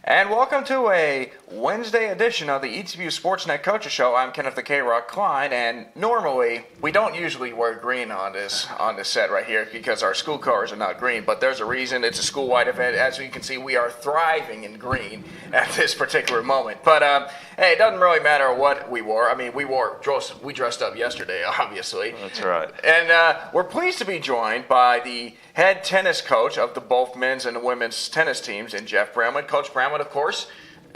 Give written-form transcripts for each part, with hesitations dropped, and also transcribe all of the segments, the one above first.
And welcome to a Wednesday edition of the ETVU Sportsnet Coaches Show. I'm Kenneth the K-Rock Klein, and normally we don't usually wear green on this set right here because our school colors are not green, but there's a reason. It's a school-wide event. As you can see, we are thriving in green at this particular moment. But hey, it doesn't really matter what we wore. I mean, we dressed up yesterday, obviously. That's right. And we're pleased to be joined by the head tennis coach of the both men's and women's tennis teams in Jeff Bramlett. Coach Bramlett, of course.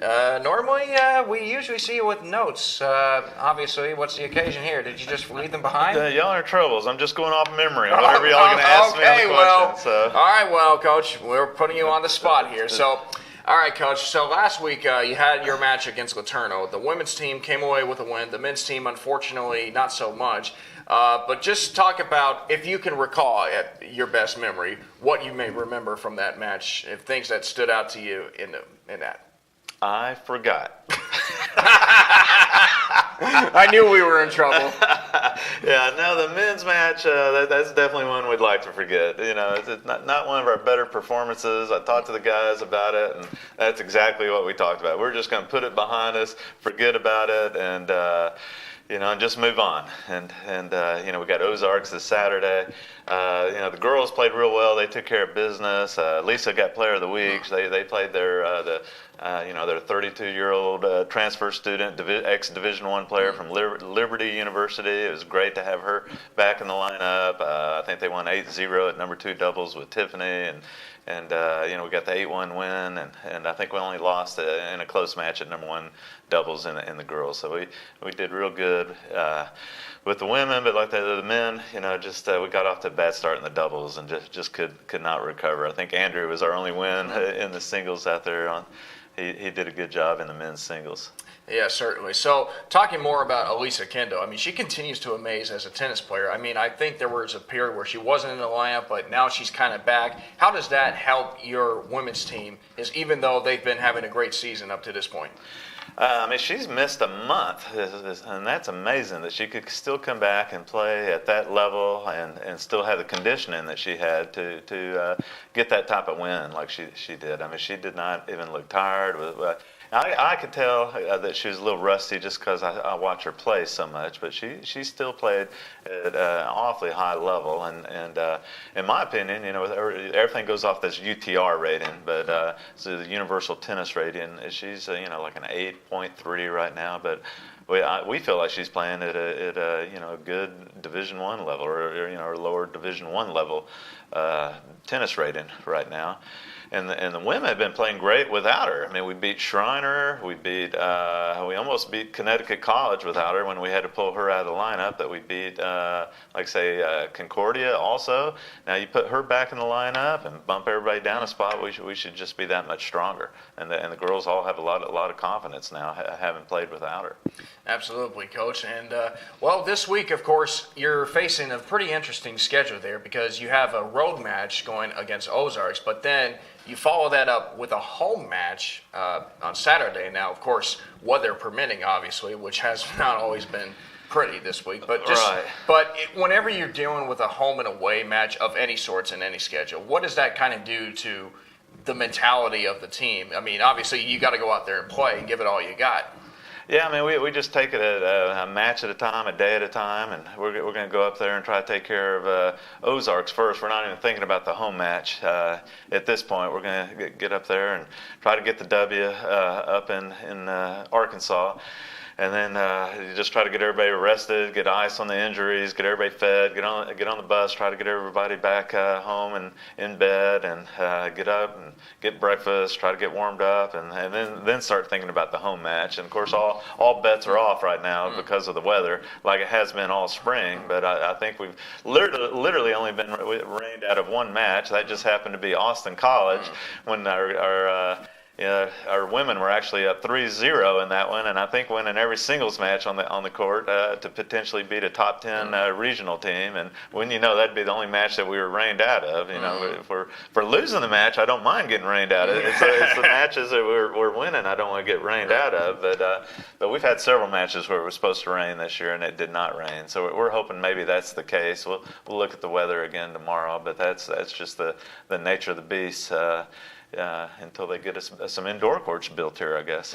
Normally, we usually see you with notes. Obviously, what's the occasion here? Did you just leave them behind? Y'all are in troubles. I'm just going off memory on whatever y'all are going to ask me on the question. So. All right, well, Coach, we're putting you on the spot here. So, all right, Coach. So last week you had your match against Laterno. The women's team came away with a win. The men's team, unfortunately, not so much. But just talk about, if you can recall at your best memory, what you may remember from that match, if things that stood out to you in that. I forgot. I knew we were in trouble. Yeah, no, the men's match, that's definitely one we'd like to forget. You know, it's not one of our better performances. I talked to the guys about it, and that's exactly what we talked about. We're just going to put it behind us, forget about it, and just move on. And we got Ozarks this Saturday. The girls played real well. They took care of business. Lisa got Player of the Week. They played their 32-year-old transfer student, ex-Division I player from Liberty University. It was great to have her back in the lineup. I think they won 8-0 at number 2 doubles with Tiffany, and we got the 8-1 win, and I think we only lost in a close match at number 1 doubles in the girls. So we did real good with the women, but like the men, we got off to a bad start in the doubles and just could not recover. I think Andrew was our only win in the singles out there. He did a good job in the men's singles. Yeah, certainly. So talking more about Alicia Kendo, I mean, she continues to amaze as a tennis player. I mean, I think there was a period where she wasn't in the lineup, but now she's kind of back. How does that help your women's team, even though they've been having a great season up to this point? She's missed a month, and that's amazing that she could still come back and play at that level and still have the conditioning that she had to get that type of win like she did. I mean, she did not even look tired. I could tell that she was a little rusty just because I watch her play so much, but she still played at an awfully high level, and in my opinion, everything goes off this UTR rating, but so the Universal Tennis Rating, she's like an 8.3 right now, but we feel like she's playing at a good Division I level or lower Division I level tennis rating right now. And the women have been playing great without her. I mean, we beat Schreiner. We almost beat Connecticut College without her when we had to pull her out of the lineup. That we beat, Concordia also. Now you put her back in the lineup and bump everybody down a spot. We should just be that much stronger. And the girls all have a lot of confidence now, having played without her. Absolutely, Coach. And this week, of course, you're facing a pretty interesting schedule there because you have a road match going against Ozarks, but then you follow that up with a home match on Saturday. Now, of course, weather permitting, obviously, which has not always been pretty this week. But whenever you're dealing with a home and away match of any sorts in any schedule, what does that kind of do to the mentality of the team? I mean, obviously, you got to go out there and play and give it all you got. Yeah, I mean, we just take it a match at a time, a day at a time, and we're going to go up there and try to take care of Ozarks first. We're not even thinking about the home match at this point. We're going to get up there and try to get the W up in Arkansas. And then you just try to get everybody rested, get ice on the injuries, get everybody fed, get on the bus, try to get everybody back home and in bed, and get up and get breakfast, try to get warmed up, and then start thinking about the home match. And of course, all bets are off right now because of the weather, like it has been all spring. But I think we've literally only been rained out of one match. That just happened to be Austin College when our women were actually up 3-0 in that one, and I think winning every singles match on the court to potentially beat a top 10 regional team. And that'd be the only match that we were rained out of. If we're losing the match, I don't mind getting rained out of. It's the matches that we're winning I don't want to get rained out of. But we've had several matches where it was supposed to rain this year and it did not rain. So we're hoping maybe that's the case. We'll look at the weather again tomorrow, but that's just the nature of the beast. until they get us some indoor courts built here, I guess.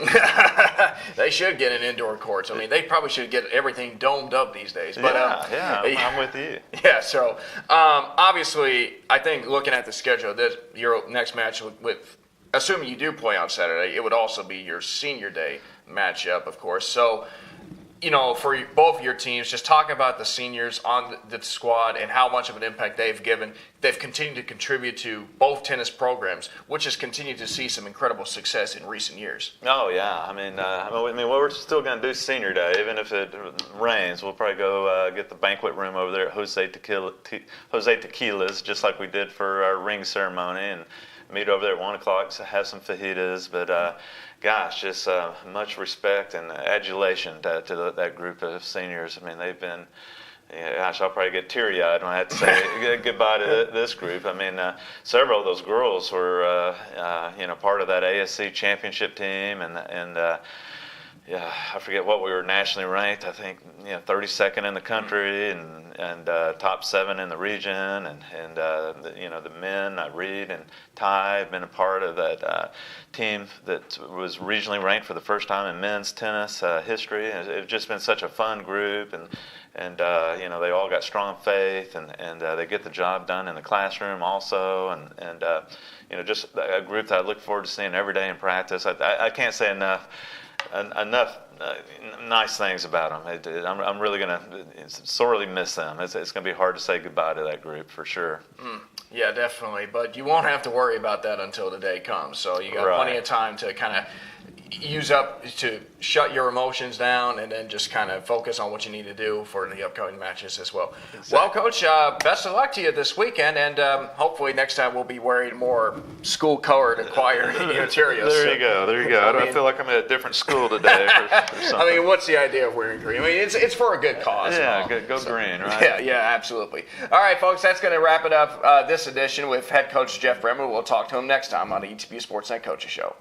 They should get an indoor courts. I mean, they probably should get everything domed up these days. But, I'm with you. Yeah, so obviously, I think looking at the schedule, your next match with, assuming you do play on Saturday, it would also be your senior day matchup, of course. So, for both of your teams, just talk about the seniors on the squad and how much of an impact they've given. They've continued to contribute to both tennis programs, which has continued to see some incredible success in recent years. Oh yeah, I mean, we're still going to do senior day, even if it rains. We'll probably go get the banquet room over there at Jose Tequila's, just like we did for our ring ceremony, and meet over there at 1 o'clock to have some fajitas. But gosh, just much respect and adulation to that group of seniors. I mean, they've been, gosh, I'll probably get teary-eyed when I have to say goodbye to this group. I mean, several of those girls were, part of that ASC championship team, and I forget what we were nationally ranked. I think 32nd in the country, and top 7 in the region, and the men, Reed and Ty, have been a part of that team that was regionally ranked for the first time in men's tennis history. It's just been such a fun group, and they all got strong faith, and they get the job done in the classroom also, and just a group that I look forward to seeing every day in practice. I can't say enough nice things about them. I'm really going to sorely miss them. It's going to be hard to say goodbye to that group for sure. Yeah, definitely. But you won't have to worry about that until the day comes. So you got plenty of time to kind of use up to shut your emotions down and then just kind of focus on what you need to do for the upcoming matches as well. Exactly. Well, Coach, best of luck to you this weekend, and hopefully next time we'll be wearing more school-colored choir materials. There you go. I feel like I'm at a different school today. For something. I mean, what's the idea of wearing green? I mean, it's for a good cause. Yeah, go green, right? Yeah, absolutely. All right, folks, that's going to wrap it up this edition with head coach Jeff Bramlett. We'll talk to him next time on the ETB Sportsnet Coaches Show.